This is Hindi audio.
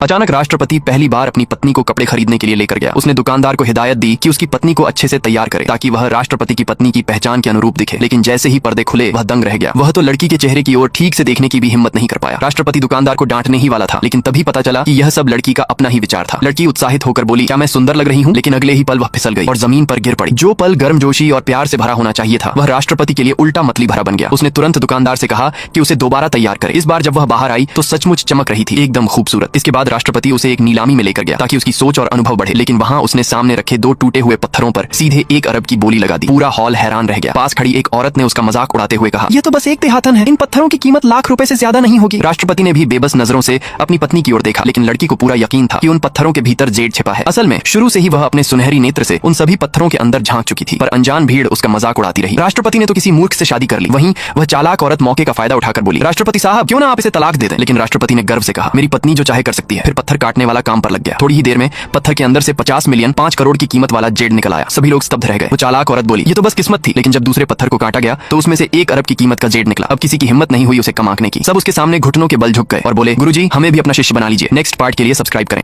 अचानक राष्ट्रपति पहली बार अपनी पत्नी को कपड़े खरीदने के लिए लेकर गया। उसने दुकानदार को हिदायत दी कि उसकी पत्नी को अच्छे से तैयार करे ताकि वह राष्ट्रपति की पत्नी की पहचान के अनुरूप दिखे। लेकिन जैसे ही पर्दे खुले वह दंग रह गया। वह तो लड़की के चेहरे की ओर ठीक से देखने की भी हिम्मत नहीं कर पाया। राष्ट्रपति दुकानदार को डांटने ही वाला था, लेकिन तभी पता चला कि यह सब लड़की का अपना ही विचार था। लड़की उत्साहित होकर बोली, क्या मैं सुंदर लग रही हूँ? लेकिन अगले ही पल वह फिसल गई और जमीन पर गिर पड़ी। जो पल गर्मजोशी और प्यार से भरा होना चाहिए था, वह राष्ट्रपति के लिए उल्टा मतली भरा बन गया। उसने तुरंत दुकानदार से कहा कि उसे दोबारा तैयार करे। इस बार जब वह बाहर आई तो सचमुच चमक रही थी, एकदम खूबसूरत। इसके बाद राष्ट्रपति उसे एक नीलामी में लेकर गया ताकि उसकी सोच और अनुभव बढ़े। लेकिन वहां उसने सामने रखे दो टूटे हुए पत्थरों पर सीधे 1 अरब की बोली लगा दी। पूरा हॉल हैरान रह गया। पास खड़ी एक औरत ने उसका मजाक उड़ाते हुए कहा, यह तो बस एक तिहातन है, इन पत्थरों की कीमत लाख रुपए से ज्यादा नहीं होगी। राष्ट्रपति ने भी बेबस नजरों से अपनी पत्नी की ओर देखा, लेकिन लड़की को पूरा यकीन था कि उन पत्थरों के भीतर जेड छिपा है। असल में शुरू से ही वह अपने सुनहरी नेत्र से उन सभी पत्थरों के अंदर झांक चुकी थी, पर अनजान भीड़ उसका मजाक उड़ाती रही। राष्ट्रपति ने तो किसी मूर्ख से शादी कर ली। वहीं वह चालाक औरत मौके का फायदा उठाकर बोली, राष्ट्रपति साहब क्यों ना आप इसे तलाक दे दें। लेकिन राष्ट्रपति ने गर्व से कहा, मेरी पत्नी जो चाहे कर सकती है। फिर पत्थर काटने वाला काम पर लग गया। थोड़ी ही देर में पत्थर के अंदर से 50 मिलियन 5 करोड़ की कीमत वाला जेड निकल आया। सभी लोग स्तब्ध रह गए। वो चालाक औरत बोली, ये तो बस किस्मत थी। लेकिन जब दूसरे पत्थर को काटा गया तो उसमें से 1 अरब की कीमत का जेड निकला। अब किसी की हिम्मत नहीं हुई उसे कम आंकने की। सब उसके सामने घुटनों के बल झुक गए और बोले, गुरुजी हमें भी अपना शिष्य बना लीजिए। नेक्स्ट पार्ट के लिए सब्सक्राइब करें।